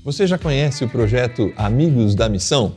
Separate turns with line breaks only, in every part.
Você já conhece o projeto Amigos da Missão?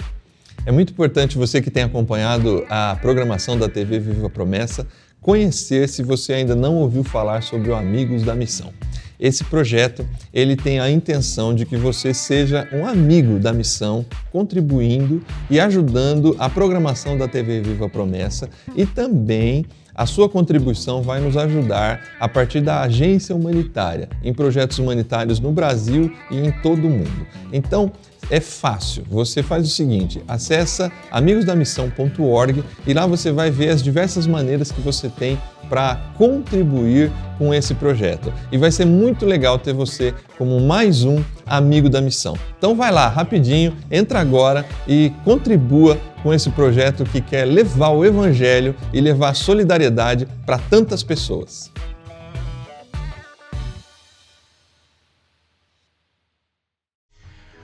É muito importante você que tem acompanhado a programação da TV Viva Promessa conhecer se você ainda não ouviu falar sobre o Amigos da Missão. Esse projeto, ele tem a intenção de que você seja um amigo da missão, contribuindo e ajudando a programação da TV Viva Promessa, e também a sua contribuição vai nos ajudar a partir da agência humanitária, em projetos humanitários no Brasil e em todo o mundo. Então, é fácil. Você faz o seguinte, acessa amigosdamissão.org e lá você vai ver as diversas maneiras que você tem para contribuir com esse projeto. E vai ser muito legal ter você como mais um amigo da missão. Então vai lá, rapidinho, entra agora e contribua com esse projeto que quer levar o Evangelho e levar solidariedade para tantas pessoas.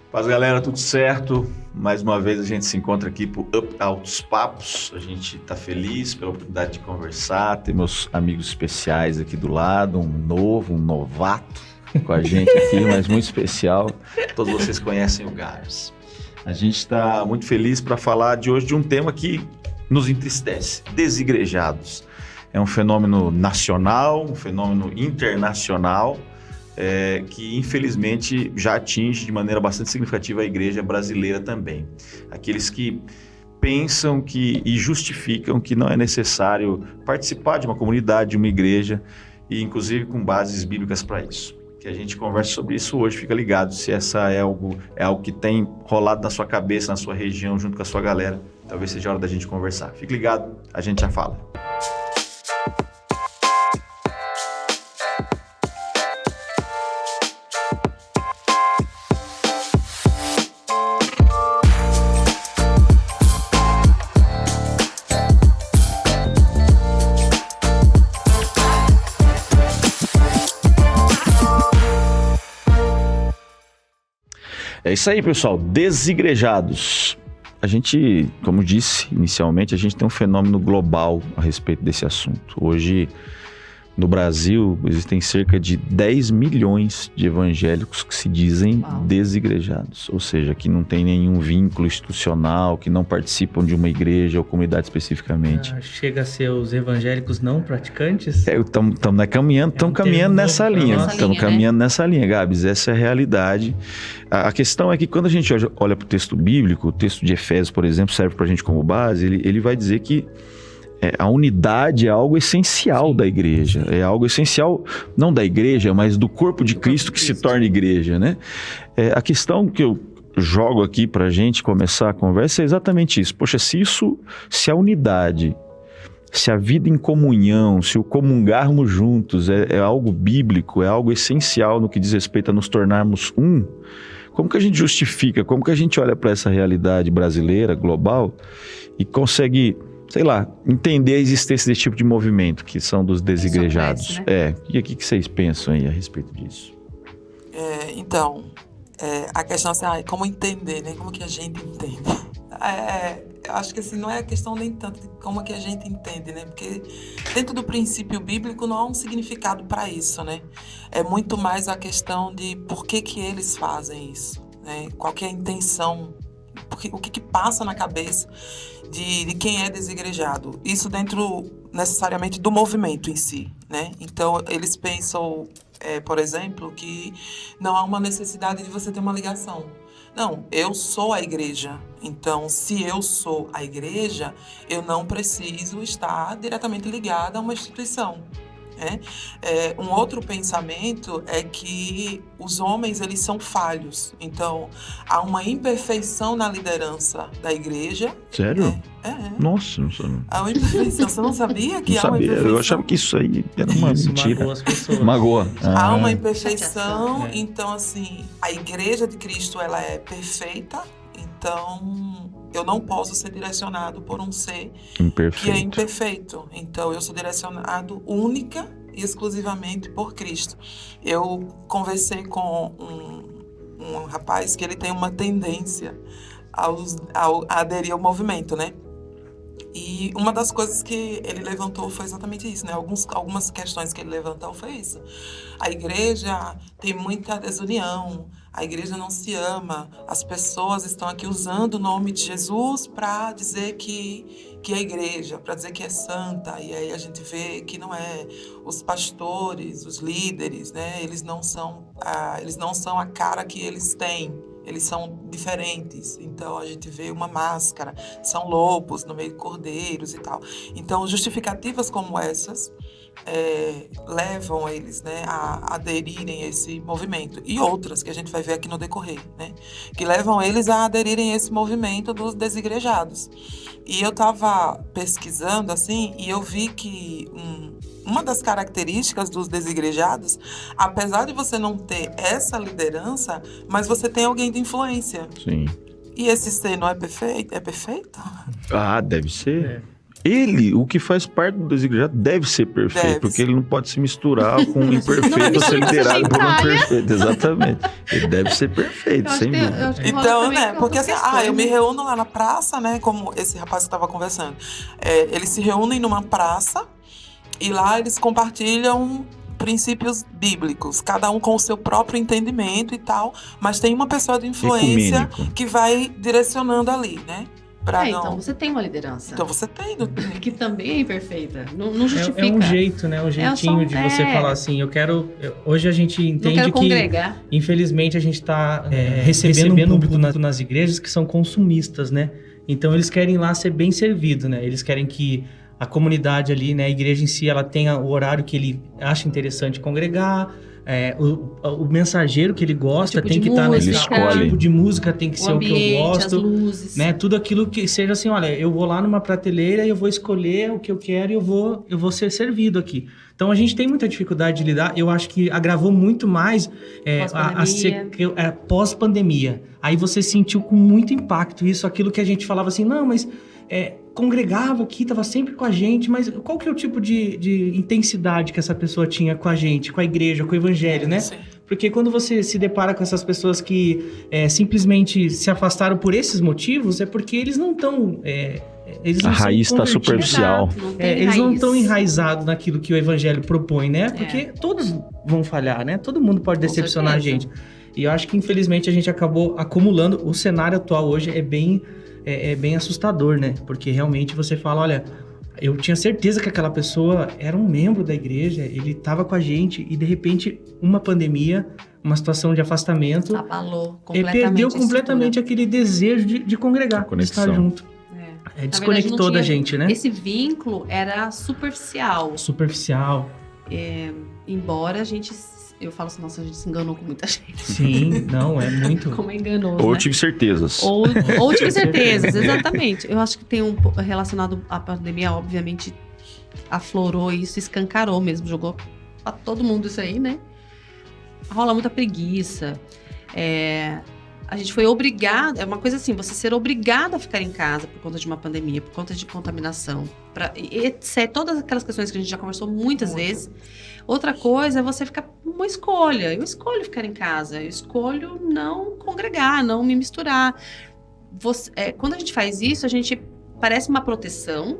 Paz, galera, tudo certo? Mais uma vez a gente se encontra aqui por Up Altos Papos. A gente está feliz pela oportunidade de conversar, ter meus amigos especiais aqui do lado, um novato com a gente aqui, mas muito especial. Todos vocês conhecem o Gars. A gente está muito feliz para falar de hoje de um tema que nos entristece, desigrejados. É um fenômeno nacional, um fenômeno internacional, que infelizmente já atinge de maneira bastante significativa a igreja brasileira também. Aqueles que pensam e justificam que não é necessário participar de uma comunidade, de uma igreja, e inclusive com bases bíblicas para isso. Que a gente converse sobre isso hoje, fica ligado se essa é algo que tem rolado na sua cabeça, na sua região, junto com a sua galera. Talvez seja a hora da gente conversar. Fique ligado, a gente já fala. É isso aí, pessoal, desigrejados. A gente, como disse inicialmente, a gente tem um fenômeno global a respeito desse assunto. Hoje, no Brasil, existem cerca de 10 milhões de evangélicos que se dizem desigrejados, ou seja, que não tem nenhum vínculo institucional, que não participam de uma igreja ou comunidade especificamente.
Chega a ser os evangélicos não praticantes?
Estamos caminhando nessa linha. Estamos caminhando nessa linha, Gabs. Essa é a realidade. A questão é que quando a gente olha para o texto bíblico, o texto de Efésios, por exemplo, serve para a gente como base, ele vai dizer que a unidade é algo essencial da igreja. É algo essencial, não da igreja, mas do corpo de Cristo que se torna igreja, né? A questão que eu jogo aqui para a gente começar a conversa é exatamente isso. Poxa, se a unidade, se a vida em comunhão, se o comungarmos juntos é algo bíblico, é algo essencial no que diz respeito a nos tornarmos um, como que a gente justifica, como que a gente olha para essa realidade brasileira, global, e consegue, sei lá, entender a existência desse tipo de movimento, que são dos desigrejados? E o que vocês pensam aí a respeito disso?
A questão é como entender, né? Como que a gente entende? Eu acho que assim, não é a questão nem tanto de como que a gente entende, né? Porque dentro do princípio bíblico não há um significado para isso, né? É muito mais a questão de por que eles fazem isso, né? Qual que é a intenção, o que passa na cabeça de quem é desigrejado. Isso dentro, necessariamente, do movimento em si, né? Então, eles pensam, por exemplo, que não há uma necessidade de você ter uma ligação. Não, eu sou a igreja. Então, se eu sou a igreja, eu não preciso estar diretamente ligada a uma instituição. Um outro pensamento é que os homens, eles são falhos. Então, há uma imperfeição na liderança da igreja.
Sério? Nossa, não sabia.
Há uma imperfeição. Você não sabia que há uma imperfeição?
Eu achava que isso aí era uma mentira.
Magoa as pessoas.
Magoa.
Há uma imperfeição. Então, assim, a igreja de Cristo, ela é perfeita. Então, eu não posso ser direcionado por um ser que é imperfeito. Então, eu sou direcionado única e exclusivamente por Cristo. Eu conversei com um rapaz que ele tem uma tendência a aderir ao movimento, né? E uma das coisas que ele levantou foi exatamente isso, né? Algumas questões que ele levantou foi isso. A igreja tem muita desunião, a igreja não se ama, as pessoas estão aqui usando o nome de Jesus para dizer que é igreja, para dizer que é santa, e aí a gente vê que não é. Os pastores, os líderes, né? Eles não são a cara que eles têm. Eles são diferentes, então a gente vê uma máscara, são lobos no meio de cordeiros e tal. Então, justificativas como essas levam eles, né, a aderirem a esse movimento. E outras que a gente vai ver aqui no decorrer, né, que levam eles a aderirem a esse movimento dos desigrejados. E eu estava pesquisando, assim, e eu vi que uma das características dos desigrejados, apesar de você não ter essa liderança, mas você tem alguém de influência.
Sim.
E esse ser não é perfeito? É perfeito?
Ah, deve ser. Ele, o que faz parte do desigrejado, deve ser perfeito, porque ele não pode se misturar com um imperfeito ou ser liderado por um perfeito. Exatamente. Ele deve ser perfeito, sem dúvida.
Então, né, porque assim, eu me reúno lá na praça, né, como esse rapaz que estava conversando. Eles se reúnem numa praça e lá eles compartilham princípios bíblicos, cada um com o seu próprio entendimento e tal, mas tem uma pessoa de influência
ecumênico,
que vai direcionando ali, né?
Então você tem uma liderança.
Então você tem.
Que também é imperfeita. Não justifica.
É um jeito, né? Um jeitinho de você falar assim, hoje a gente entende que,
congregar.
Infelizmente, a gente está recebendo um público nas igrejas que são consumistas, né? Então eles querem ir lá ser bem servido, né? Eles querem que a comunidade ali, né? A igreja em si, ela tenha o horário que ele acha interessante congregar. O mensageiro que ele gosta tem que estar nesse tipo de música, tem que ser o que eu gosto,
as luzes,
né? Tudo aquilo que seja assim, olha, eu vou lá numa prateleira e eu vou escolher o que eu quero e eu vou ser servido aqui. Então a gente tem muita dificuldade de lidar. Eu acho que agravou muito mais pós-pandemia. Aí você sentiu com muito impacto isso, aquilo que a gente falava assim, não, mas congregava aqui, estava sempre com a gente, mas qual que é o tipo de intensidade que essa pessoa tinha com a gente, com a igreja, com o evangelho, né?
Sim.
Porque quando você se depara com essas pessoas que simplesmente se afastaram por esses motivos, é porque eles não estão...
a raiz está superficial.
Eles não estão enraizados naquilo que o evangelho propõe, né? Porque todos vão falhar, né? Todo mundo pode decepcionar a gente. E eu acho que, infelizmente, a gente acabou acumulando. O cenário atual hoje é bem assustador, né? Porque realmente você fala, olha, eu tinha certeza que aquela pessoa era um membro da igreja, ele estava com a gente e, de repente, uma pandemia, uma situação de afastamento...
Abalou completamente.
Perdeu completamente aquele desejo de congregar, de estar junto. Desconectou da gente, né?
Esse vínculo era superficial.
Superficial.
Embora a gente... Eu falo assim, nossa, a gente se enganou com muita gente.
Sim, não, é muito...
Como é enganoso,
Ou
né?
tive certezas.
Ou tive certezas, exatamente. Eu acho que tem relacionado à pandemia, obviamente, aflorou isso, escancarou mesmo, jogou pra todo mundo isso aí, né? Rola muita preguiça. A gente foi obrigado, é uma coisa assim, você ser obrigado a ficar em casa por conta de uma pandemia, por conta de contaminação, etc. Todas aquelas questões que a gente já conversou muitas vezes. Outra coisa é você ficar uma escolha. Eu escolho ficar em casa, eu escolho não congregar, não me misturar. Quando a gente faz isso, a gente parece uma proteção,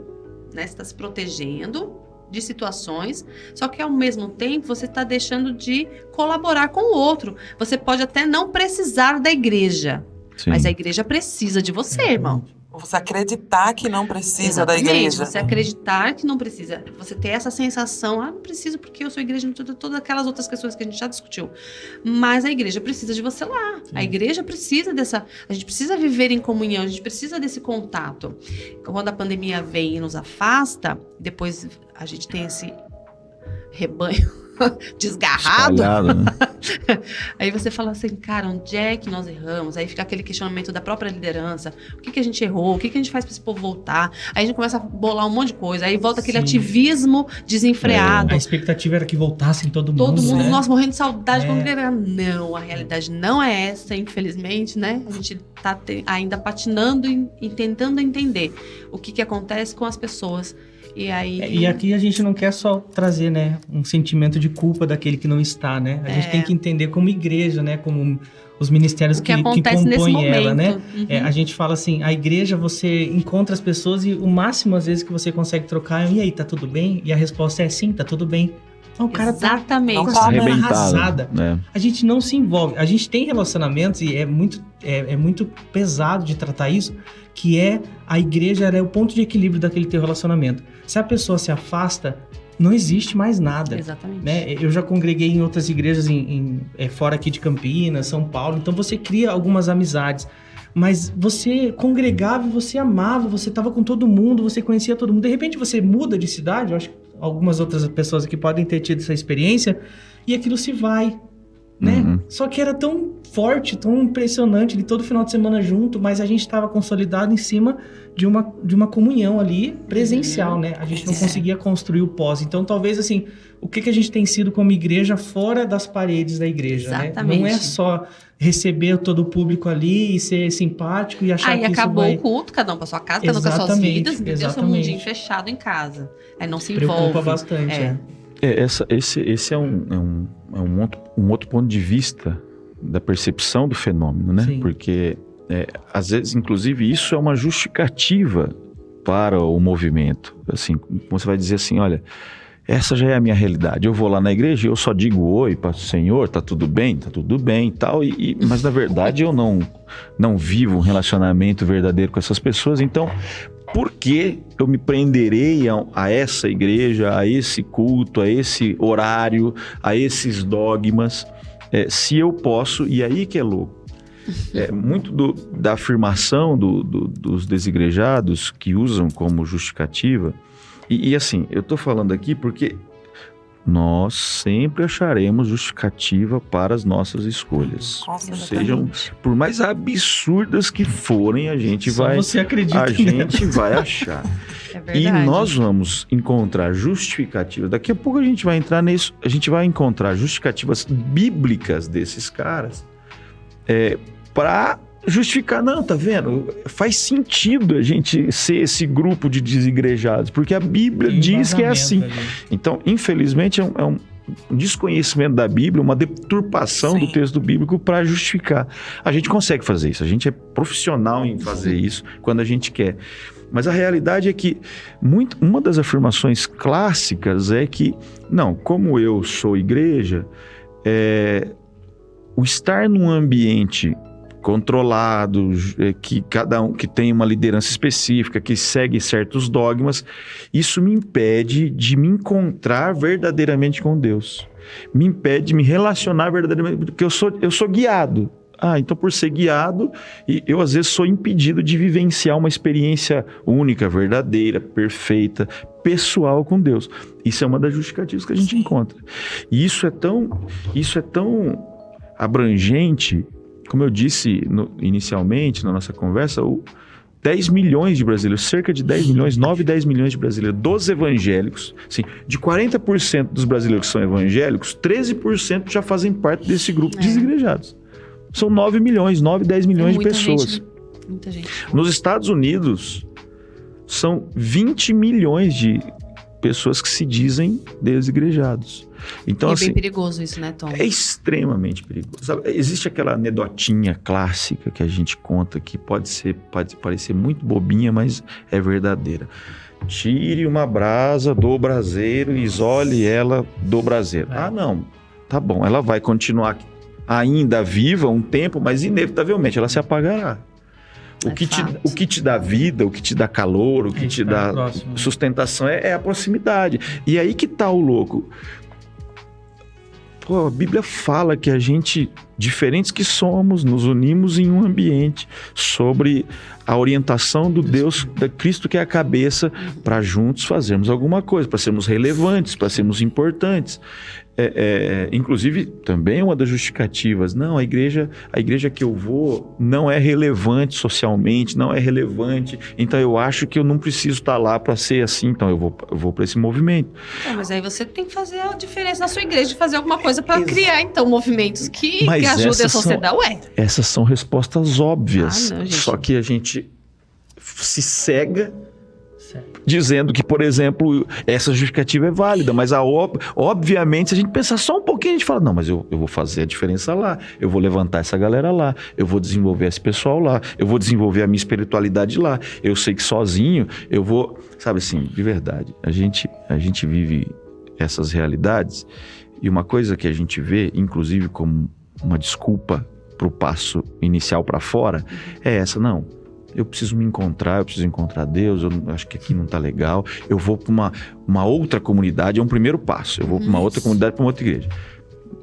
né? Você está se protegendo de situações, só que ao mesmo tempo você está deixando de colaborar com o outro. Você pode até não precisar da igreja, mas a igreja precisa de você, irmão.
Você acreditar que não precisa da igreja.
Você acreditar que não precisa. Você ter essa sensação, não preciso porque eu sou igreja, todas aquelas outras questões que a gente já discutiu. Mas a igreja precisa de você lá. Sim. A igreja precisa a gente precisa viver em comunhão, a gente precisa desse contato. Quando a pandemia vem e nos afasta, depois a gente tem esse rebanho desgarrado.
Né?
Aí você fala assim, cara, onde é que nós erramos? Aí fica aquele questionamento da própria liderança. O que a gente errou? O que a gente faz para esse povo voltar? Aí a gente começa a bolar um monte de coisa. Aí volta aquele ativismo desenfreado.
A expectativa era que voltassem todo mundo, né?
Nós morrendo de saudade de congregar. Não, a realidade não é essa, infelizmente, né? A gente tá ainda patinando e tentando entender o que acontece com as pessoas. E aí...
E aqui a gente não quer só trazer, né, um sentimento de culpa daquele que não está, né? A gente tem que entender como igreja, né, como os ministérios que compõem ela, né? A gente fala assim, a igreja, você encontra as pessoas e o máximo, às vezes, que você consegue trocar, e aí, tá tudo bem? E a resposta é sim, tá tudo bem. Então, o cara
Exatamente.
tá com a alma arrasada.
Né?
A gente não se envolve. A gente tem relacionamentos e é muito pesado de tratar isso, que a igreja é o ponto de equilíbrio daquele teu relacionamento. Se a pessoa se afasta, não existe mais nada.
Exatamente.
Né? Eu já congreguei em outras igrejas fora aqui de Campinas, São Paulo, então você cria algumas amizades. Mas você congregava, você amava, você estava com todo mundo, você conhecia todo mundo. De repente você muda de cidade, eu acho que algumas outras pessoas aqui podem ter tido essa experiência, e aquilo se vai, né? Só que era tão forte, tão impressionante, de todo final de semana junto, mas a gente estava consolidado em cima de uma comunhão ali presencial, né? A gente não conseguia construir o pós. Então, talvez, assim, o que a gente tem sido como igreja fora das paredes da igreja,
Exatamente.
né? Não é só receber todo o público ali e ser simpático e achar que isso
acabou
vai...
o culto, cada um pra sua casa, cada um com as suas vidas, entendeu? Seu mundinho fechado em casa. Aí não se envolve.
Preocupa bastante,
Esse é um outro ponto de vista da percepção do fenômeno, né?
Sim.
Porque, às vezes, inclusive, isso é uma justificativa para o movimento. Assim, você vai dizer assim, olha, essa já é a minha realidade. Eu vou lá na igreja e eu só digo oi para o Senhor, tá tudo bem e tal. Mas, na verdade, eu não vivo um relacionamento verdadeiro com essas pessoas. Então, por que eu me prenderei a essa igreja, a esse culto, a esse horário, a esses dogmas, se eu posso? E aí que é louco. Muito da afirmação dos desigrejados que usam como justificativa, e assim, eu estou falando aqui porque nós sempre acharemos justificativa para as nossas escolhas. Sejam, por mais absurdas que forem, a gente vai achar. E nós vamos encontrar justificativas. Daqui a pouco a gente vai entrar nisso. A gente vai encontrar justificativas bíblicas desses caras para justificar. Não, tá vendo? Faz sentido a gente ser esse grupo de desigrejados, porque a Bíblia diz que é assim. Ali. Então, infelizmente, é um desconhecimento da Bíblia, uma deturpação do texto bíblico para justificar. A gente consegue fazer isso, a gente é profissional em fazer isso quando a gente quer. Mas a realidade é que uma das afirmações clássicas é que, não, como eu sou igreja, o estar num ambiente controlado, que cada um que tem uma liderança específica, que segue certos dogmas, isso me impede de me encontrar verdadeiramente com Deus. Me impede de me relacionar verdadeiramente, porque eu sou guiado. Então por ser guiado, eu às vezes sou impedido de vivenciar uma experiência única, verdadeira, perfeita, pessoal com Deus. Isso é uma das justificativas que a gente encontra. E isso é tão abrangente. Como eu disse inicialmente na nossa conversa, 10 milhões de brasileiros, cerca de 10 milhões, 9, 10 milhões de brasileiros, dos evangélicos, assim, de 40% dos brasileiros que são evangélicos, 13% já fazem parte desse grupo de desigrejados. São 9 milhões, 9, 10 milhões de pessoas.
Muita gente.
Nos Estados Unidos, são 20 milhões de pessoas que se dizem desigrejados. Então,
é
assim,
bem perigoso isso, né, Tom?
É extremamente perigoso. Sabe, existe aquela anedotinha clássica que a gente conta que pode parecer muito bobinha, mas é verdadeira. Tire uma brasa do braseiro e isole ela do braseiro. Não, tá bom, ela vai continuar ainda viva um tempo, mas inevitavelmente ela se apagará. O que te dá vida, o que te dá calor, o que te dá sustentação é a proximidade. E aí que tá o louco. A Bíblia fala que a gente, diferentes que somos, nos unimos em um ambiente sobre a orientação do Deus, da Cristo que é a cabeça, para juntos fazermos alguma coisa, para sermos relevantes, para sermos importantes. Inclusive, também uma das justificativas, não, a igreja que eu vou não é relevante socialmente, não é relevante, então eu acho que eu não preciso estar lá para ser assim, então eu vou para esse movimento.
Mas aí você tem que fazer a diferença na sua igreja, de fazer alguma coisa para criar, então, movimentos que ajudem a sociedade.
Essas são respostas óbvias, só que a gente se cega dizendo que, por exemplo, essa justificativa é válida, mas obviamente, se a gente pensar só um pouquinho, a gente fala, não, mas eu vou fazer a diferença lá, eu vou levantar essa galera lá, eu vou desenvolver esse pessoal lá, eu vou desenvolver a minha espiritualidade lá, eu sei que sozinho eu vou, sabe assim, de verdade, a gente vive essas realidades e uma coisa que a gente vê, inclusive como uma desculpa para o passo inicial para fora, é essa, não, eu preciso me encontrar, eu preciso encontrar Deus, eu acho que aqui não tá legal, eu vou para uma outra comunidade, é um primeiro passo, eu vou para uma outra comunidade, para uma outra igreja.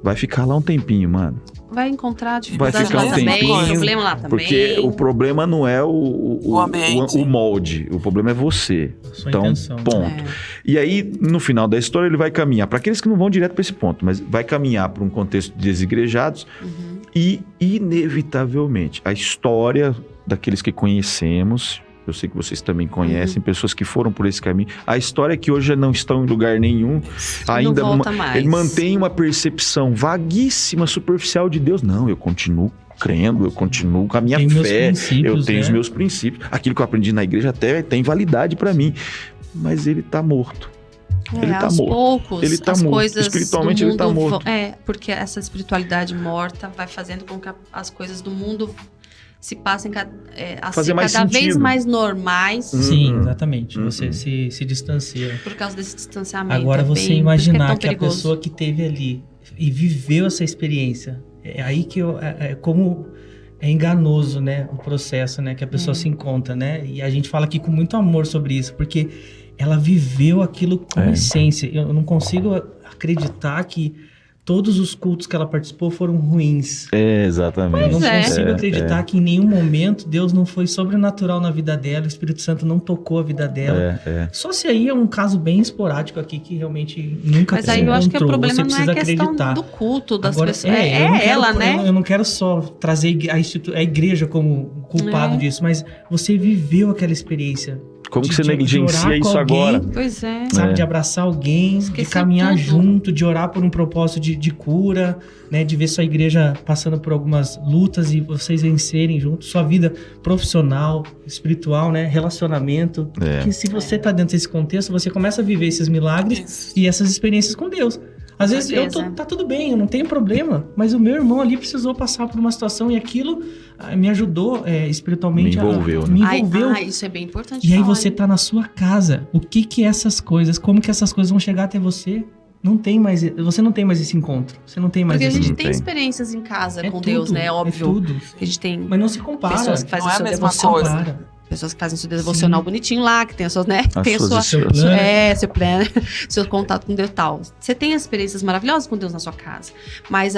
Vai ficar lá um tempinho, mano.
Vai encontrar dificuldade
lá também,
problema lá também.
Porque o problema não é o
ambiente.
O molde, o problema é você.
Sua
então,
intenção.
ponto. E aí, no final da história, ele vai caminhar, para aqueles que não vão direto para esse ponto, mas vai caminhar para um contexto de desigrejados e, inevitavelmente, a história daqueles que conhecemos, eu sei que vocês também conhecem, pessoas que foram por esse caminho, a história é que hoje não estão em lugar nenhum, ainda
não volta mais.
ele mantém uma percepção vaguíssima, superficial de Deus. Não, eu continuo crendo, eu continuo com a minha fé, eu tenho os meus princípios, aquilo que eu aprendi na igreja até tem validade para mim, mas ele tá morto. Ele tá morto.
Poucos,
ele tá
as
morto.
coisas
Espiritualmente
do mundo
ele tá morto.
porque essa espiritualidade morta vai fazendo com que as coisas do mundo se passem a ser cada vez mais normais.
Sim, exatamente. Você se distancia.
Por causa desse distanciamento.
Agora você imaginar que a pessoa que teve ali e viveu essa experiência, é aí que como é enganoso, né, o processo, né, que a pessoa se encontra, né? E a gente fala aqui com muito amor sobre isso, porque ela viveu aquilo com essência. Eu não consigo acreditar que todos os cultos que ela participou foram ruins.
Exatamente.
Eu não consigo acreditar que em nenhum momento Deus não foi sobrenatural na vida dela, o Espírito Santo não tocou a vida dela. Só se aí é um caso bem esporádico aqui que realmente nunca
Mas aí eu acho que o problema não é a questão do culto das pessoas.
Eu não quero só trazer a igreja como culpado disso, mas você viveu aquela experiência.
Como que você negligencia isso agora?
Pois é.
Sabe, de abraçar alguém, de caminhar junto, de orar por um propósito de cura, né? De ver sua igreja passando por algumas lutas e vocês vencerem juntos. Sua vida profissional, espiritual, né? Relacionamento. Que se você tá dentro desse contexto, você começa a viver esses milagres e essas experiências com Deus. Às vezes tá tudo bem, eu não tenho problema, mas o meu irmão ali precisou passar por uma situação e aquilo me ajudou espiritualmente.
Me envolveu,
me envolveu.
Isso é bem importante.
E aí você tá na sua casa. O que essas coisas, como que essas coisas vão chegar até você? Você não tem mais esse encontro. Você não tem mais
Porque
esse...
a gente tem experiências em casa com Deus, né? Óbvio.
É tudo.
A gente tem
Mas não se compara.
Pessoas que fazem
não é a mesma coisa.
Pessoas que fazem seu devocional bonitinho lá, que tem as suas, né? Tem
seu plano.
Seu plano, seu contato com Deus e tal. Você tem experiências maravilhosas com Deus na sua casa. Mas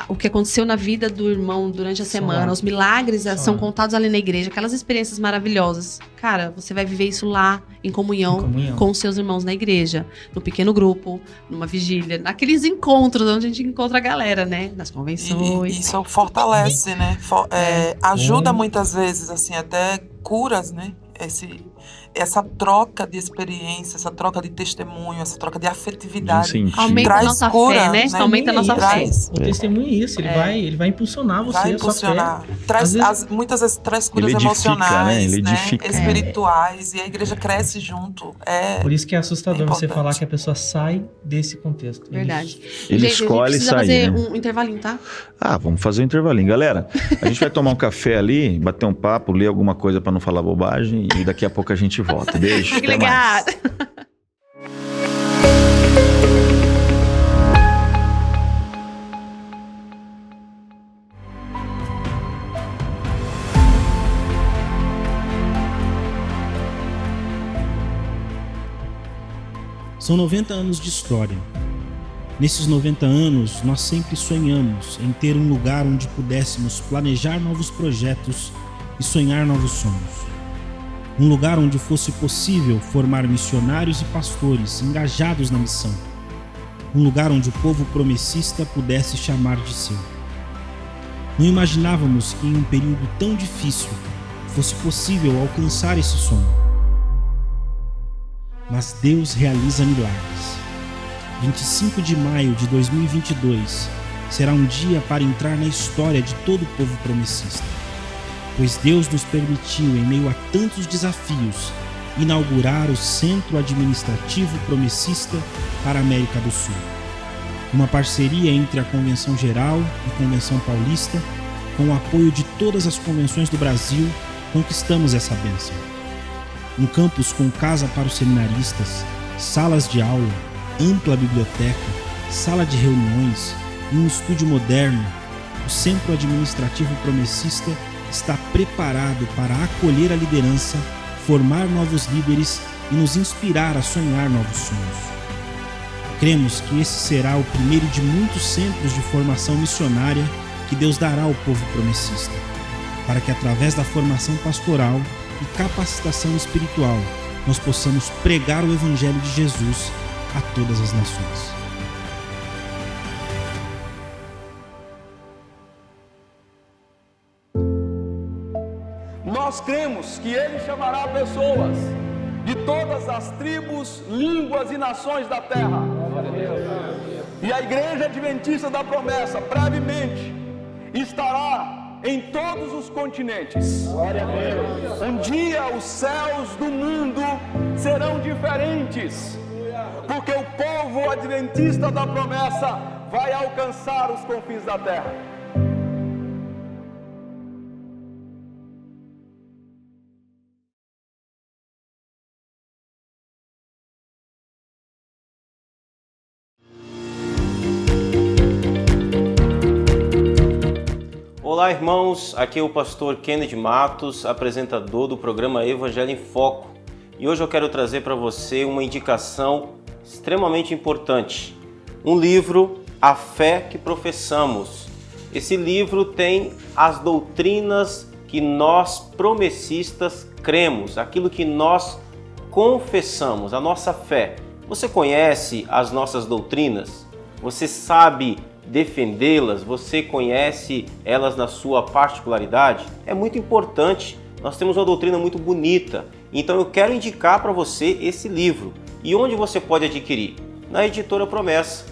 o que aconteceu na vida do irmão durante a semana, os milagres são contados ali na igreja, aquelas experiências maravilhosas. Cara, você vai viver isso lá, em comunhão com os seus irmãos na igreja, no pequeno grupo, numa vigília, naqueles encontros onde a gente encontra a galera, né? Nas convenções.
E isso fortalece, né? Ajuda muitas vezes, assim, até curas, né? Essa troca de experiência, essa troca de testemunho, essa troca de afetividade.
Aumenta a nossa fé, né? Isso aumenta a nossa fé.
O testemunho é isso, ele vai impulsionar você,
vai impulsionar. Muitas vezes traz curas emocionais, né? Espirituais, e a igreja cresce junto.
Por isso que é assustador você falar que a pessoa sai desse contexto.
Verdade.
Ele escolhe sair,
fazer
né?
um intervalinho, tá?
Vamos fazer um intervalinho. Galera, a gente vai tomar um café ali, bater um papo, ler alguma coisa para não falar bobagem e daqui a pouco a gente volta. Beijo.
Fique ligado.
São 90 anos de história. Nesses 90 anos, nós sempre sonhamos em ter um lugar onde pudéssemos planejar novos projetos e sonhar novos sonhos. Um lugar onde fosse possível formar missionários e pastores engajados na missão. Um lugar onde o povo promessista pudesse chamar de seu. Não imaginávamos que em um período tão difícil fosse possível alcançar esse sonho. Mas Deus realiza milagres. 25 de maio de 2022 será um dia para entrar na história de todo o povo promessista. Pois Deus nos permitiu, em meio a tantos desafios inaugurar o Centro Administrativo Promessista para a América do Sul. Uma parceria entre a Convenção Geral e a Convenção Paulista, com o apoio de todas as convenções do Brasil, conquistamos essa bênção. Um campus com casa para os seminaristas, salas de aula, ampla biblioteca, sala de reuniões e um estúdio moderno, o Centro Administrativo Promessista está preparado para acolher a liderança, formar novos líderes e nos inspirar a sonhar novos sonhos. Cremos que esse será o primeiro de muitos centros de formação missionária que Deus dará ao povo promessista, para que através da formação pastoral e capacitação espiritual nós possamos pregar o Evangelho de Jesus a todas as nações.
Nós cremos que Ele chamará pessoas de todas as tribos, línguas e nações da terra. E a Igreja Adventista da Promessa, brevemente, estará em todos os continentes. Um dia os céus do mundo serão diferentes, porque o povo adventista da promessa vai alcançar os confins da terra.
Olá, irmãos, aqui é o pastor Kennedy Matos, apresentador do programa Evangelho em Foco. E hoje eu quero trazer para você uma indicação extremamente importante. Um livro, A Fé que Professamos. Esse livro tem as doutrinas que nós promessistas cremos, aquilo que nós confessamos, a nossa fé. Você conhece as nossas doutrinas? Você sabe defendê-las? Você conhece elas na sua particularidade? É muito importante. Nós temos uma doutrina muito bonita. Então eu quero indicar para você esse livro. E onde você pode adquirir? Na Editora Promessa.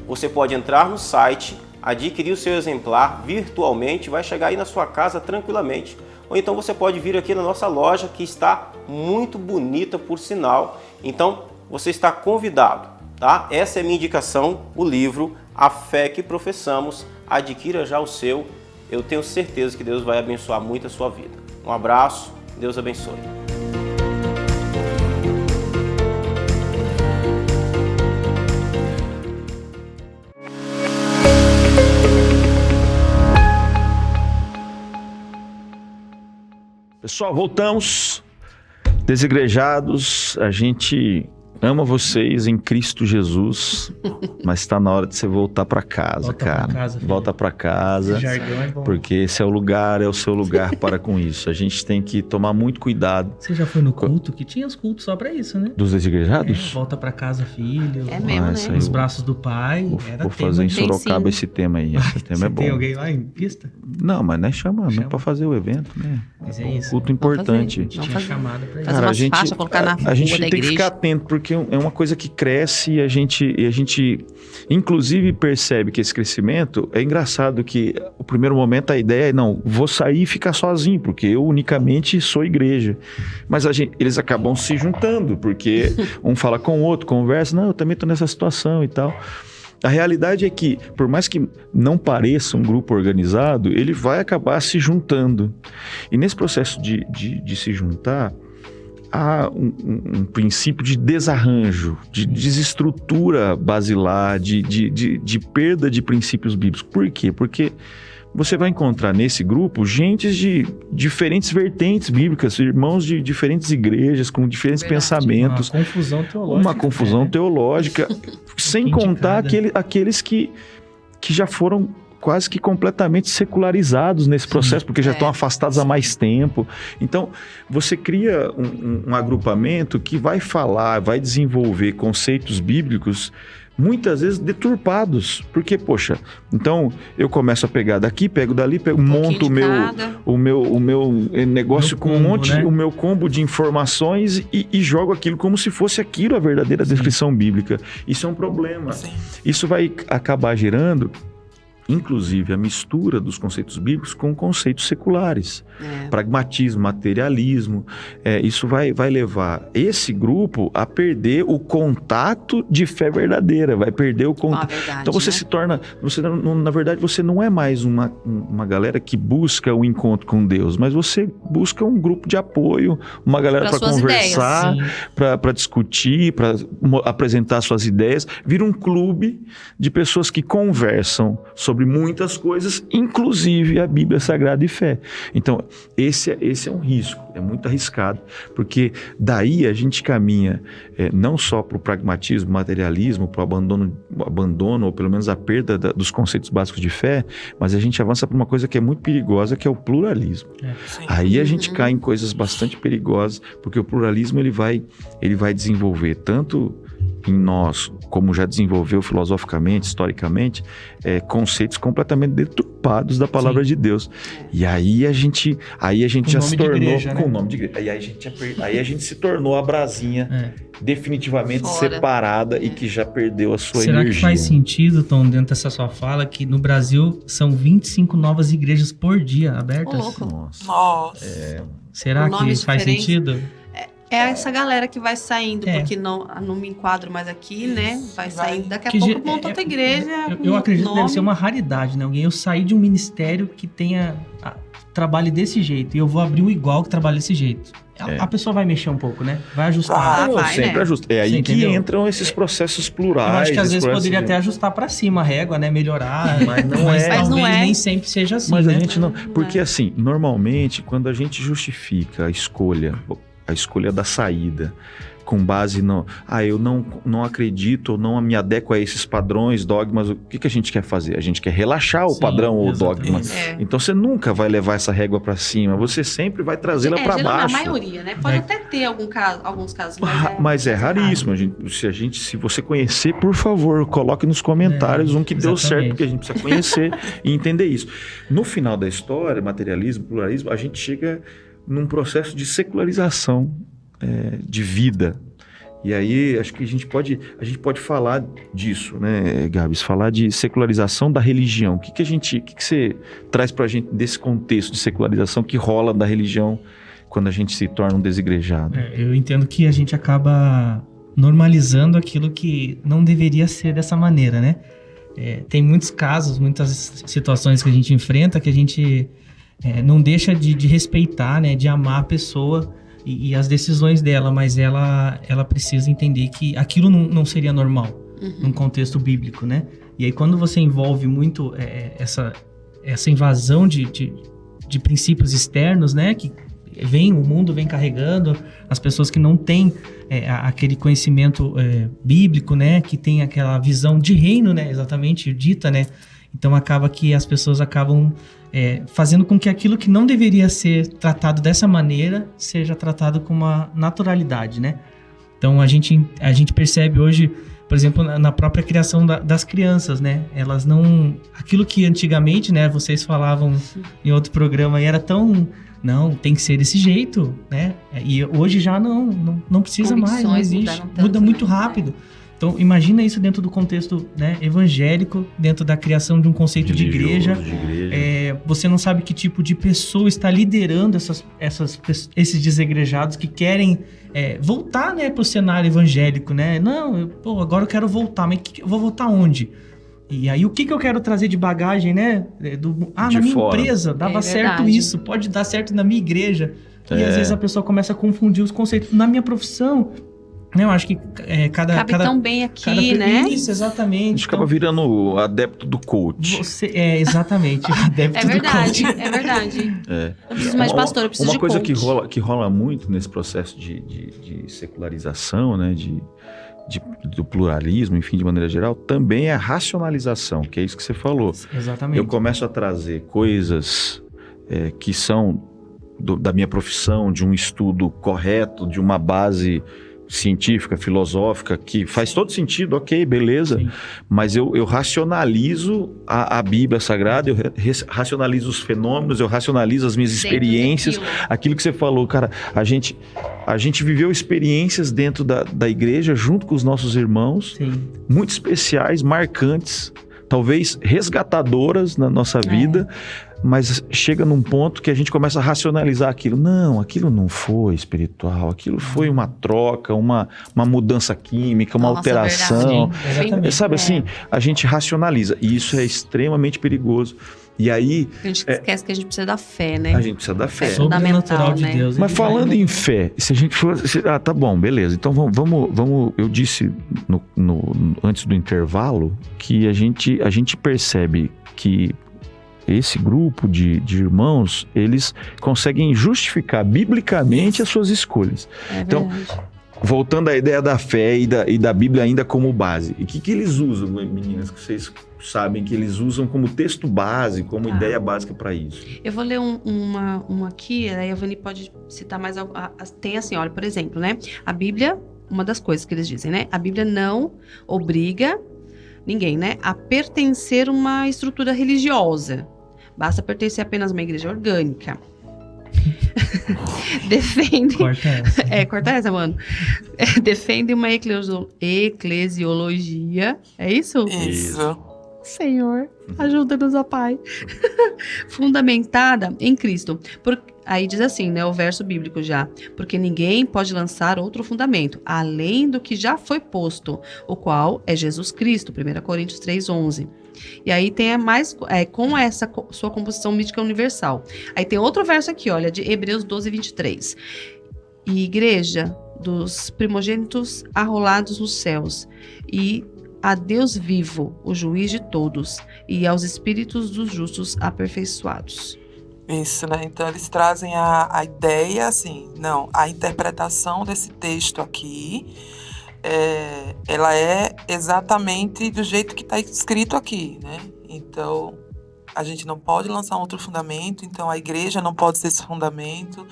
Você pode entrar no site, adquirir o seu exemplar virtualmente, vai chegar aí na sua casa tranquilamente. Ou então você pode vir aqui na nossa loja, que está muito bonita por sinal. Então você está convidado, tá? Essa é a minha indicação, o livro A Fé que Professamos. Adquira já o seu. Eu tenho certeza que Deus vai abençoar muito a sua vida. Um abraço, Deus abençoe.
Pessoal, voltamos. Desigrejados, a gente ama vocês em Cristo Jesus, mas está na hora de você voltar para casa,
Volta
cara.
pra casa, filho.
Volta para casa,
Esse jargão é bom.
porque esse é o seu lugar para com isso. A gente tem que tomar muito cuidado.
Você já foi no culto? Que tinha os cultos só pra isso, né?
Dos desigrejados?
Volta pra casa, filho.
É mesmo,
isso
né?
aí
Nos braços do pai. Era
Vou fazer em
Tem
Sorocaba
sim.
esse tema aí. Esse tema
Você
é bom.
tem alguém lá em pista?
Não, mas nós chamamos
Chama.
para fazer o evento, né?
Mas é isso.
Culto importante.
Vamos
Tinha
fazer.
chamada pra isso.
Fazer umas faixas, colocar na
a gente
rua da
tem que
igreja.
ficar atento, porque é uma coisa que cresce e a gente inclusive percebe que esse crescimento é engraçado, que o primeiro momento a ideia é, não, vou sair e ficar sozinho, porque eu unicamente sou igreja. Mas eles acabam se juntando, porque um fala com o outro, conversa, não, eu também estou nessa situação e tal. A realidade é que, por mais que não pareça um grupo organizado, ele vai acabar se juntando. E nesse processo de se juntar, há um princípio de desarranjo, de desestrutura basilar, de perda de princípios bíblicos. Por quê? Porque você vai encontrar nesse grupo gente de diferentes vertentes bíblicas, irmãos de diferentes igrejas, com diferentes pensamentos.
Uma confusão teológica.
Uma confusão teológica, sem contar aqueles que já foram quase que completamente secularizados nesse processo, porque já estão afastados há mais tempo. Então, você cria um agrupamento que vai falar, vai desenvolver conceitos bíblicos muitas vezes deturpados, porque, poxa, então eu começo a pegar daqui, pego dali, monto o meu negócio com um monte, né? O meu combo de informações e jogo aquilo como se fosse aquilo a verdadeira descrição bíblica. Isso é um problema. Isso vai acabar gerando inclusive, a mistura dos conceitos bíblicos com conceitos seculares. Pragmatismo, materialismo. Isso vai levar esse grupo a perder o contato de fé verdadeira, vai perder o contato. Então você se torna, na verdade, você não é mais uma galera que busca o encontro com Deus, mas você busca um grupo de apoio, uma galera para conversar, para discutir, para apresentar suas ideias. Vira um clube de pessoas que conversam sobre muitas coisas, inclusive a Bíblia Sagrada e fé. Então, esse é um risco, é muito arriscado, porque daí a gente caminha não só para o pragmatismo, materialismo, para o abandono, ou pelo menos a perda dos conceitos básicos de fé, mas a gente avança para uma coisa que é muito perigosa, que é o pluralismo. Aí a gente cai em coisas bastante perigosas, porque o pluralismo ele vai desenvolver tanto em nós, como já desenvolveu filosoficamente, historicamente, conceitos completamente deturpados da palavra de Deus. E aí a gente já se tornou igreja, com o nome de igreja. Aí a gente se tornou a brasinha definitivamente separada e que já perdeu a sua energia.
Será que faz sentido, Tom, dentro dessa sua fala, que no Brasil são 25 novas igrejas por dia abertas?
Nossa.
Será que faz sentido?
É essa galera que vai saindo, porque não me enquadro mais aqui, né? Vai saindo, daqui a pouco monta outra igreja.
Eu acredito que deve ser uma raridade, né? Eu sair de um ministério que tenha trabalhe desse jeito e eu vou abrir um igual que trabalhe desse jeito. A pessoa vai mexer um pouco, né? Vai ajustar.
Sempre ajusta. É aí que entram esses processos plurais.
Eu acho que às vezes poderia até ajustar para cima a régua, né? Melhorar. Mas talvez nem sempre seja assim,
mas
né?
a gente não... Porque assim, normalmente, quando a gente justifica a escolha da saída, com base no... eu não acredito, ou não me adequo a esses padrões, dogmas. O que a gente quer fazer? A gente quer relaxar o padrão ou o dogma. Então você nunca vai levar essa régua para cima, você sempre vai trazê-la para baixo.
A maioria, né? Pode até ter alguns casos,
mas é raríssimo. Se você conhecer, por favor, coloque nos comentários um que deu certo, porque a gente precisa conhecer e entender isso. No final da história, materialismo, pluralismo, a gente chega num processo de secularização de vida. E aí, acho que a gente pode falar disso, né, Gabs? Falar de secularização da religião. O que você traz pra gente desse contexto de secularização que rola da religião quando a gente se torna um desigrejado?
Eu entendo que a gente acaba normalizando aquilo que não deveria ser dessa maneira, né? Tem muitos casos, muitas situações que a gente enfrenta que a gente não deixa de respeitar, né, de amar a pessoa e as decisões dela, mas ela precisa entender que aquilo não seria normal num contexto bíblico, né? E aí quando você envolve muito essa invasão de princípios externos, né, que o mundo vem carregando, as pessoas que não têm aquele conhecimento bíblico, né, que tem aquela visão de reino, né, exatamente dita, né? Então acaba que as pessoas acabam fazendo com que aquilo que não deveria ser tratado dessa maneira seja tratado com uma naturalidade, né? Então a gente percebe hoje, por exemplo, na própria criação das crianças, né? Elas não... Aquilo que antigamente, né, vocês falavam em outro programa e era tão... Não, tem que ser desse jeito, né? E hoje já não precisa mais, não existe. Muda muito rápido. Então, imagina isso dentro do contexto, né, evangélico, dentro da criação de um conceito de igreja. Você não sabe que tipo de pessoa está liderando esses desegrejados que querem voltar, né, para o cenário evangélico, né? Não, agora eu quero voltar, mas eu vou voltar onde? E aí, o que eu quero trazer de bagagem, né? Na minha empresa dava certo isso, pode dar certo na minha igreja. E às vezes a pessoa começa a confundir os conceitos. Na minha profissão... Eu acho que
cabe tão bem aqui, né?
Isso, exatamente.
A gente acaba virando o adepto do coach.
Exatamente, adepto do coach.
É verdade. Eu preciso mais de pastor, eu preciso de coach.
Uma coisa que rola muito nesse processo de secularização, né? Do pluralismo, enfim, de maneira geral, também é a racionalização, que é isso que você falou.
Exatamente.
Eu começo a trazer coisas que são da minha profissão, de um estudo correto, de uma base científica, filosófica, que faz todo sentido, ok, beleza, sim. Mas eu racionalizo a Bíblia Sagrada, eu racionalizo os fenômenos, eu racionalizo as minhas experiências, aquilo que você falou, cara, a gente viveu experiências dentro da igreja, junto com os nossos irmãos, sim. Muito especiais, marcantes, talvez resgatadoras na nossa vida, mas chega num ponto que a gente começa a racionalizar aquilo. Não, aquilo não foi espiritual, aquilo foi uma troca, uma mudança química, uma alteração.
Exatamente.
Sabe assim, a gente racionaliza, e isso é extremamente perigoso. E aí...
A gente esquece que a gente precisa da fé, né?
A gente precisa da fé.
Sobrenatural de Deus.
Mas falando em fé, se a gente for... tá bom, beleza. Então vamos eu disse antes do intervalo que a gente percebe que esse grupo de irmãos, eles conseguem justificar biblicamente as suas escolhas. Então, voltando à ideia da fé e da Bíblia ainda como base. E o que eles usam, meninas, que vocês sabem que eles usam como texto base, como ideia básica para isso?
Eu vou ler uma aqui, aí a Vani pode citar mais. Tem assim, olha, por exemplo, né? A Bíblia, uma das coisas que eles dizem, né? A Bíblia não obriga ninguém, né, a pertencer a uma estrutura religiosa. Basta pertencer apenas a uma igreja orgânica. Defende...
Corta essa.
Corta essa, mano. Defende uma eclesiologia. É isso?
Isso.
Senhor, ajuda-nos, ó Pai. Fundamentada em Cristo. Aí diz assim, né, o verso bíblico já. Porque ninguém pode lançar outro fundamento, além do que já foi posto, o qual é Jesus Cristo, 1 Coríntios 3:11. E aí tem com essa sua composição mística universal. Aí tem outro verso aqui, olha, de Hebreus 12:23. E igreja dos primogênitos arrolados nos céus, e a Deus vivo, o juiz de todos, e aos espíritos dos justos aperfeiçoados.
Isso, né? Então eles trazem a ideia, assim, não, a interpretação desse texto aqui, ela é exatamente do jeito que está escrito aqui, né? Então, a gente não pode lançar um outro fundamento, então a igreja não pode ser esse fundamento,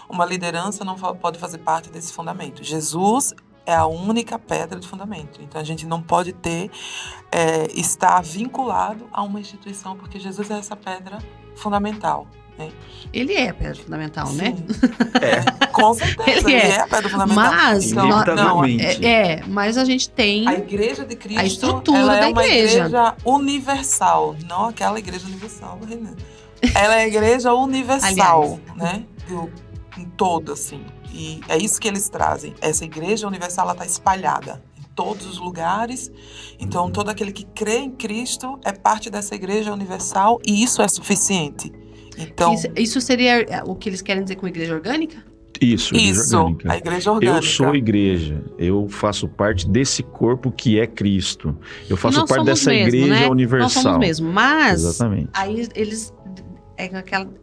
uma liderança não pode fazer parte desse fundamento. Jesus é a única pedra de fundamento. Então, a gente não pode estar vinculado a uma instituição, porque Jesus é essa pedra fundamental. Né?
Ele é a pedra fundamental,
Sim.
né?
Com certeza, ele é a pedra fundamental.
Mas, mas a gente tem
a igreja de Cristo,
a estrutura
ela
da
é uma
igreja
universal, não aquela igreja universal do Renan. Ela é a igreja universal, né? Em todo, assim. E é isso que eles trazem. Essa igreja universal, ela está espalhada em todos os lugares. Então, todo aquele que crê em Cristo é parte dessa igreja universal, e isso é suficiente. Então,
isso seria o que eles querem dizer com igreja orgânica?
Isso, orgânica.
A igreja orgânica.
Eu sou igreja, eu faço parte desse corpo que é Cristo. Eu faço parte dessa igreja, né? Universal.
Nós somos mesmo, mas
exatamente.
Aí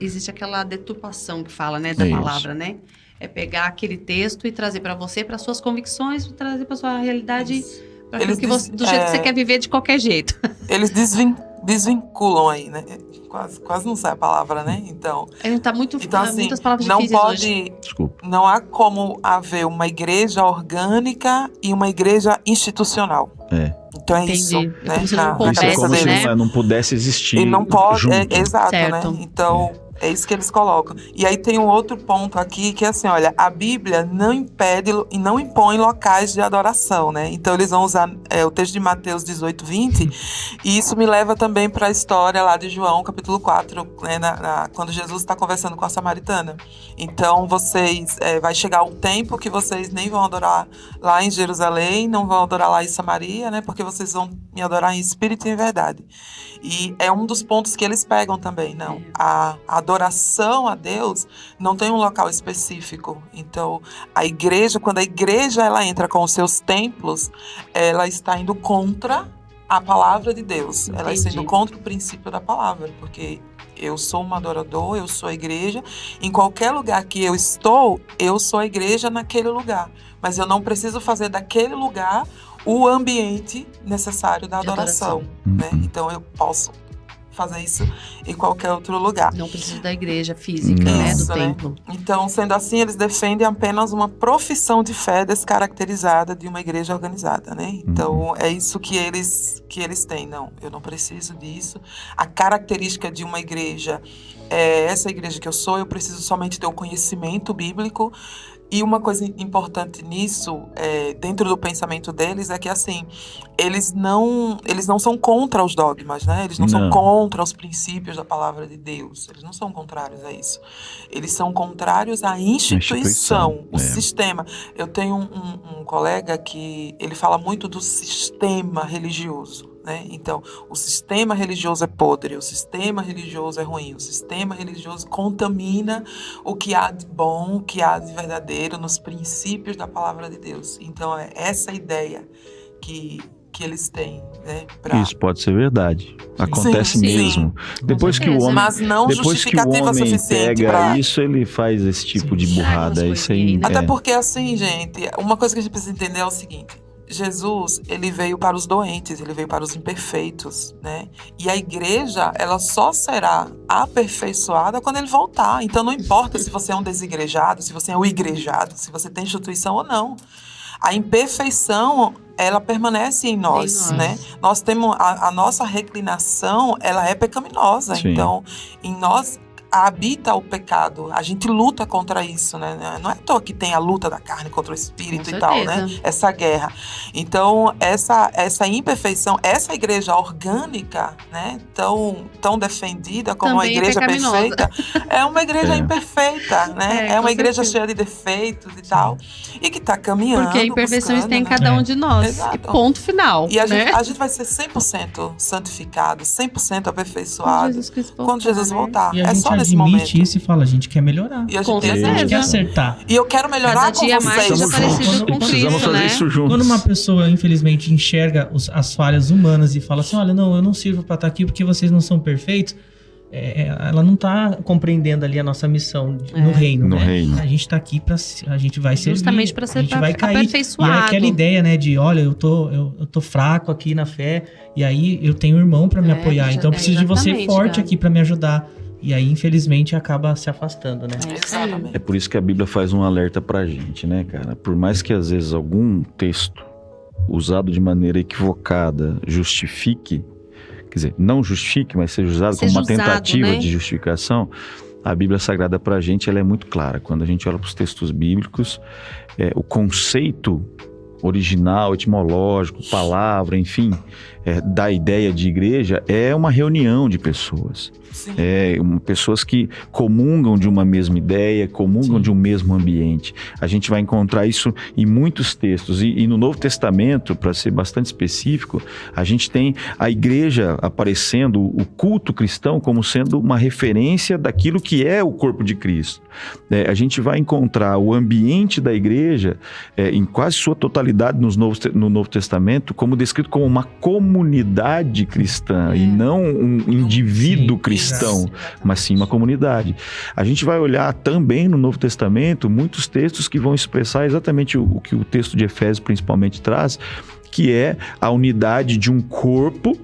existe aquela deturpação que fala, né, da palavra, né? É pegar aquele texto e trazer para você, para suas convicções, trazer para sua realidade, do jeito que você quer viver de qualquer jeito.
Eles desvinculam aí, né? Quase não sai a palavra, né? Então,
tá muito,
assim,
muitas palavras
não
difíceis
pode,
hoje.
Desculpa.
Não há como haver uma igreja orgânica e uma igreja institucional. Então é isso,
Entendi.
né?
Como se não
Isso é como se não pudesse existir.
E não pode, exato,
certo.
né? Então, é isso que eles colocam. E aí tem um outro ponto aqui, que é assim, olha, a Bíblia não impede e não impõe locais de adoração, né? Então eles vão usar o texto de Mateus 18:20, e isso me leva também para a história lá de João, capítulo 4, né? Quando Jesus está conversando com a samaritana. Então vai chegar um tempo que vocês nem vão adorar lá em Jerusalém, não vão adorar lá em Samaria, né? Porque vocês vão me adorar em espírito e em verdade. E é um dos pontos que eles pegam também, não. A adoração a Deus não tem um local específico. Então, quando a igreja ela entra com os seus templos, ela está indo contra a palavra de Deus.
Entendi.
Ela está indo contra o princípio da palavra, porque eu sou um adorador, eu sou a igreja. Em qualquer lugar que eu estou, eu sou a igreja naquele lugar. Mas eu não preciso fazer daquele lugar o ambiente necessário da adoração. Né? Então eu posso fazer isso em qualquer outro lugar.
Não preciso da igreja física, né? Do templo.
Então, sendo assim, eles defendem apenas uma profissão de fé descaracterizada de uma igreja organizada, né? Então, é isso que eles têm. Não, eu não preciso disso. A característica de uma igreja é essa igreja que eu preciso somente ter o conhecimento bíblico. E uma coisa importante nisso, dentro do pensamento deles, é que assim, eles não são contra os dogmas, né? Eles não são contra os princípios da palavra de Deus. Eles não são contrários a isso. Eles são contrários à instituição, o sistema. Eu tenho um colega que ele fala muito do sistema religioso. Né? Então, o sistema religioso é podre, o sistema religioso é ruim, o sistema religioso contamina o que há de bom, o que há de verdadeiro nos princípios da palavra de Deus. Então, é essa ideia que eles têm, né?
Isso pode ser verdade. Acontece mesmo. Depois que o homem,
mas não justificativa suficiente
pega isso, ele faz esse tipo de burrada. Isso aí,
até porque, assim, gente, uma coisa que a gente precisa entender é o seguinte: Jesus, ele veio para os doentes, ele veio para os imperfeitos, né? E a igreja, ela só será aperfeiçoada quando ele voltar. Então não importa se você é um desigrejado, se você é um igrejado, se você tem instituição ou não. A imperfeição, ela permanece em nós, né? Nós temos a nossa reclinação, ela é pecaminosa. Sim. Então, em nós habita o pecado. A gente luta contra isso, né? Não é à toa que tem a luta da carne contra o espírito e tal, né? Essa guerra. Então, essa imperfeição, essa igreja orgânica, né? Tão defendida como
também
uma igreja perfeita, é uma igreja imperfeita, né? É uma igreja cheia de defeitos e tal. E que está caminhando.
Porque a imperfeição está em cada um de nós.
Exato.
E ponto final.
E a gente vai ser 100% santificado, 100% aperfeiçoado quando Jesus voltar.
É só nesse momento. Isso e fala, a gente quer melhorar.
E a gente
quer acertar.
E eu quero melhorar com vocês.
Precisamos fazer isso juntos.
Quando uma pessoa, infelizmente, enxerga as falhas humanas e fala assim, olha, não, eu não sirvo para estar aqui porque vocês não são perfeitos, ela não está compreendendo ali a nossa missão no reino,
no
né?
reino.
A gente está aqui a gente vai servir.
Justamente para ser
aperfeiçoado. E é aquela ideia, né, de, olha, eu tô fraco aqui na fé, e aí eu tenho um irmão para me apoiar, então eu preciso de você forte aqui para me ajudar. E aí, infelizmente, acaba se afastando, né?
É por isso que a Bíblia faz um alerta pra gente, né, cara? Por mais que, às vezes, algum texto usado de maneira equivocada justifique, quer dizer, não justifique, mas seja usado como uma tentativa de justificação, a Bíblia Sagrada pra gente, ela é muito clara. Quando a gente olha para os textos bíblicos, o conceito original, etimológico, palavra, enfim, da ideia de igreja é uma reunião de pessoas. Pessoas que comungam de uma mesma ideia, comungam de um mesmo ambiente. A gente vai encontrar isso em muitos textos. E no Novo Testamento, para ser bastante específico, a gente tem a igreja aparecendo, o culto cristão, como sendo uma referência daquilo que é o corpo de Cristo. A gente vai encontrar o ambiente da igreja, em quase sua totalidade no Novo Testamento, como descrito como uma comunidade cristã e não um indivíduo cristão, mas sim uma comunidade. A gente vai olhar também no Novo Testamento muitos textos que vão expressar exatamente o que o texto de Efésios principalmente traz, que é a unidade de um corpo,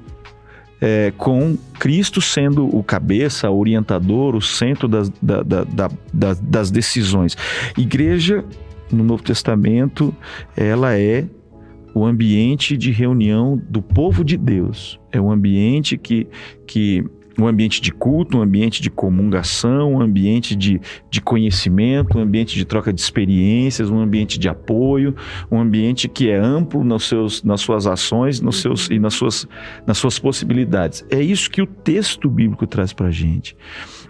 com Cristo sendo o cabeça, o orientador, o centro das decisões. Igreja, no Novo Testamento, ela é o ambiente de reunião do povo de Deus. É um ambiente um ambiente de culto, um ambiente de comungação, um ambiente de conhecimento, um ambiente de troca de experiências, um ambiente de apoio, um ambiente que é amplo nas suas ações e nas suas possibilidades. É isso que o texto bíblico traz para a gente.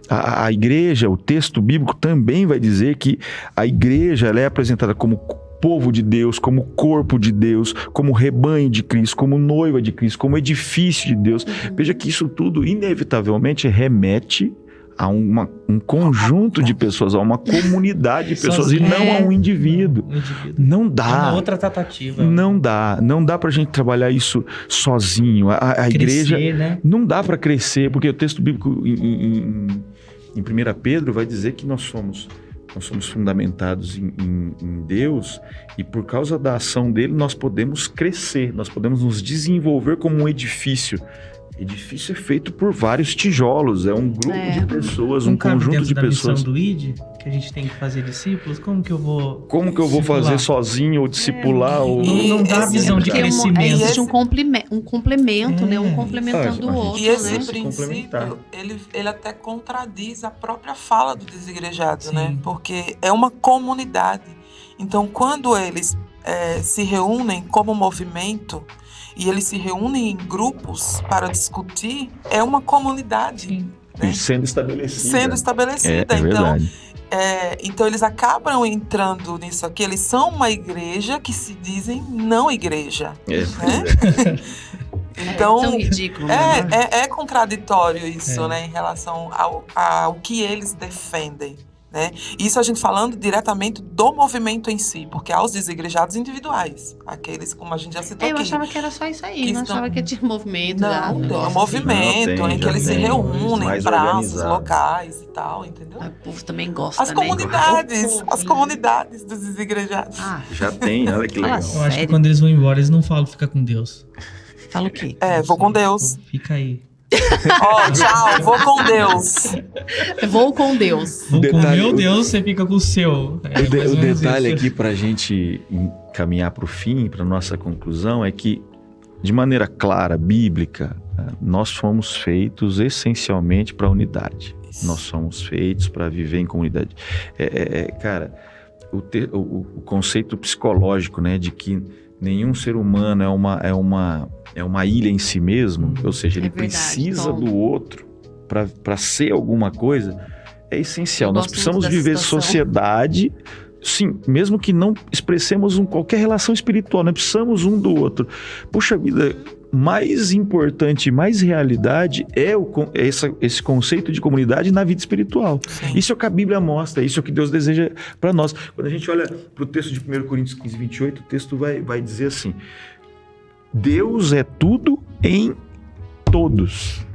A igreja, o texto bíblico também vai dizer que a igreja ela é apresentada como povo de Deus, como corpo de Deus, como rebanho de Cristo, como noiva de Cristo, como edifício de Deus. Veja que isso tudo inevitavelmente remete a um conjunto de pessoas, a uma comunidade de pessoas e não a um indivíduo. Não dá.
É uma outra tratativa.
Não dá pra gente trabalhar isso sozinho. A igreja, né? Não dá para crescer, porque o texto bíblico em 1 Pedro vai dizer que nós somos fundamentados em Deus e por causa da ação dele nós podemos crescer, nós podemos nos desenvolver como um edifício. Edifício é feito por vários tijolos, é um grupo de pessoas, um conjunto de pessoas.
Do ID, que a gente tem que fazer discípulos, como que eu vou
fazer sozinho ou discipular?
Não dá visão de crescimento.
Existe um complemento, né? Um complementando o outro.
E esse princípio, ele até contradiz a própria fala do desigrejado, né? Porque é uma comunidade. Então, quando eles se reúnem como movimento e eles se reúnem em grupos para discutir, é uma comunidade. Né?
Sendo estabelecida.
Então,
verdade.
Então eles acabam entrando nisso aqui. Eles são uma igreja que se dizem não igreja. Né? Então,
tão ridículo.
É contraditório isso, né, em relação ao que eles defendem. Né? Isso a gente falando diretamente do movimento em si, porque há os desigrejados individuais, aqueles como a gente já citou aqui.
Eu achava que era só isso aí, não achava que tinha movimento.
Não, tem um movimento em que eles se reúnem em praças, locais e tal, entendeu?
O povo também gosta,
as comunidades dos desigrejados.
Já tem, olha que legal.
Eu acho que quando eles vão embora, eles não falam fica com Deus.
Fala o quê?
Vou com Deus.
Fica aí.
Tchau, vou com Deus.
Vou com Deus.
Vou com meu Deus, você fica com o seu.
O detalhe aqui pra gente caminhar pro fim, pra nossa conclusão, é que, de maneira clara, bíblica, nós fomos feitos essencialmente para unidade. Isso. Nós somos feitos para viver em comunidade. Cara, o conceito psicológico, né, de que nenhum ser humano é uma ilha em si mesmo, ou seja, ele precisa do outro para ser alguma coisa, é essencial. Nós precisamos viver sociedade, sim, mesmo que não expressemos qualquer relação espiritual, nós precisamos um do outro. Puxa vida, mais importante, mais realidade é esse conceito de comunidade na vida espiritual. Sim. Isso é o que a Bíblia mostra, isso é o que Deus deseja para nós. Quando a gente olha para o texto de 1 Coríntios 15, 28, o texto vai dizer assim: Deus é tudo em todos.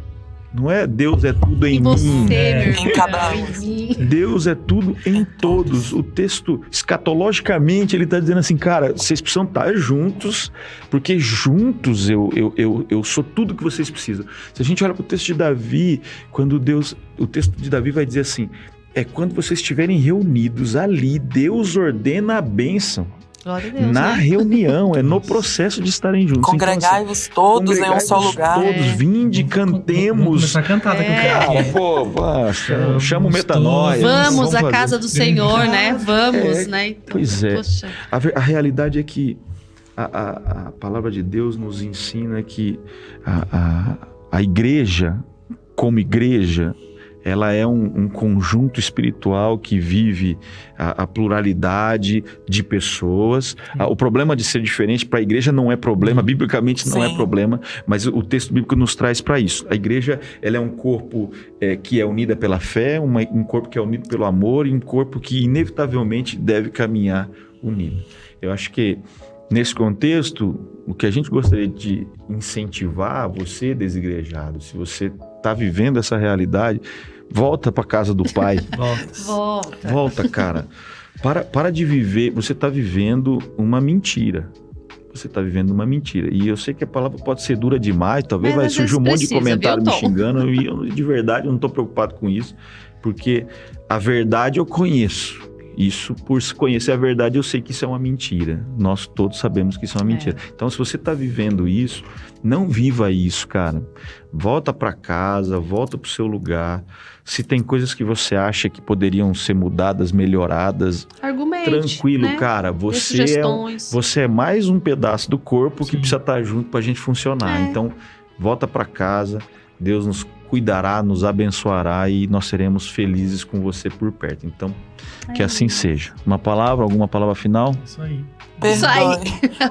Não é Deus é tudo em mim.
Em cada um.
Deus é tudo em todos. O texto, escatologicamente, ele está dizendo assim, cara, vocês precisam estar juntos, porque juntos eu sou tudo que vocês precisam. Se a gente olha para o texto de Davi, o texto de Davi vai dizer assim, quando vocês estiverem reunidos ali, Deus ordena a bênção.
Glória a Deus,
na reunião, no processo de estarem juntos.
Congregai-vos todos em um só lugar.
Todos, vinde, cantemos.
Vamos começar a cantar daqui
chama o metanoia.
Vamos à casa do Senhor, né? Vamos, né? Então,
pois é. A realidade é que a palavra de Deus nos ensina que a igreja, como igreja, ela é um conjunto espiritual que vive a pluralidade de pessoas. O problema de ser diferente para a igreja não é problema, biblicamente não é problema, mas o texto bíblico nos traz para isso. A igreja, ela é um corpo que é unida pela fé, um corpo que é unido pelo amor e um corpo que inevitavelmente deve caminhar unido. Eu acho que nesse contexto, o que a gente gostaria de incentivar você, desigrejado, se você está vivendo essa realidade, volta para casa do Pai. Volta, cara. Para de viver. Você está vivendo uma mentira. Você está vivendo uma mentira. E eu sei que a palavra pode ser dura demais. Talvez vai surgir um monte de comentário me xingando. E eu, de verdade, eu não estou preocupado com isso. Porque a verdade eu conheço. Isso, por conhecer a verdade, eu sei que isso é uma mentira. Nós todos sabemos que isso é uma mentira. Então, se você está vivendo isso, não viva isso, cara. Volta para casa, volta para o seu lugar. Se tem coisas que você acha que poderiam ser mudadas, melhoradas,
argumente,
tranquilo,
né?
cara. Você é mais um pedaço do corpo que precisa estar junto para a gente funcionar. Então, volta para casa. Deus nos cuidará, nos abençoará e nós seremos felizes com você por perto. Então, que assim seja. Alguma palavra final?
Isso aí.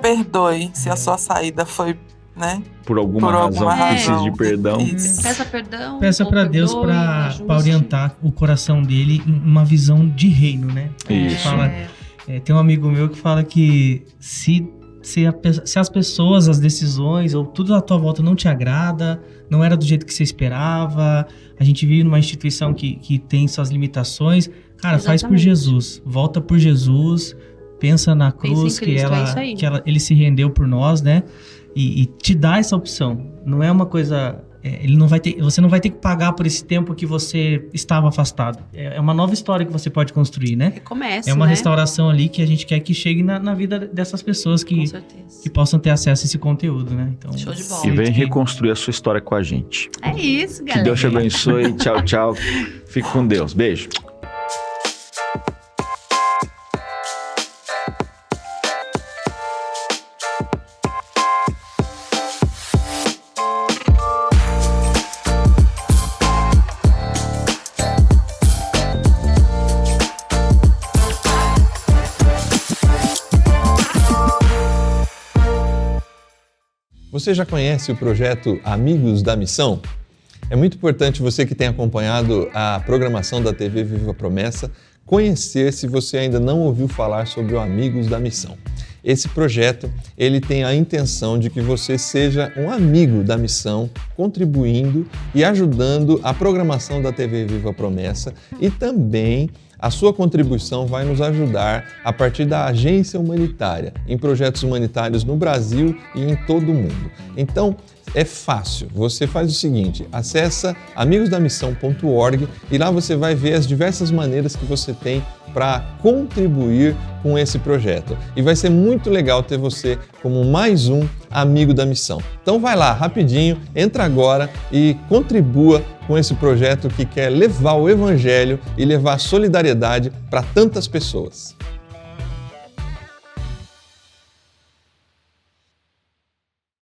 Perdoe se a sua saída foi, né?
Por alguma razão precisa de perdão.
Peça perdão.
Peça para Deus para orientar o coração dele em uma visão de reino, né?
Isso.
Tem um amigo meu que fala que se as pessoas, as decisões ou tudo à tua volta não te agrada, não era do jeito que você esperava, a gente vive numa instituição que tem suas limitações, cara, faz por Jesus, volta por Jesus, pensa na cruz, ele se rendeu por nós, né? E te dá essa opção. Não é uma coisa... você não vai ter que pagar por esse tempo que você estava afastado. É uma nova história que você pode construir, né?
Recomeça,
é uma restauração ali que a gente quer que chegue na vida dessas pessoas que possam ter acesso a esse conteúdo, né? Então,
show de bola.
E vem reconstruir a sua história com a gente.
É isso, galera.
Que Deus te abençoe. Tchau, tchau. Fique com Deus. Beijo.
Você já conhece o projeto Amigos da Missão? É muito importante você que tem acompanhado a programação da TV Viva Promessa conhecer se você ainda não ouviu falar sobre o Amigos da Missão. Esse projeto, ele tem a intenção de que você seja um amigo da missão, contribuindo e ajudando a programação da TV Viva Promessa, e também a sua contribuição vai nos ajudar a partir da agência humanitária, em projetos humanitários no Brasil e em todo o mundo. Então, é fácil, você faz o seguinte, acessa amigosdamissão.org e lá você vai ver as diversas maneiras que você tem para contribuir com esse projeto. E vai ser muito legal ter você como mais um amigo da missão. Então vai lá, rapidinho, entra agora e contribua com esse projeto que quer levar o Evangelho e levar solidariedade para tantas pessoas.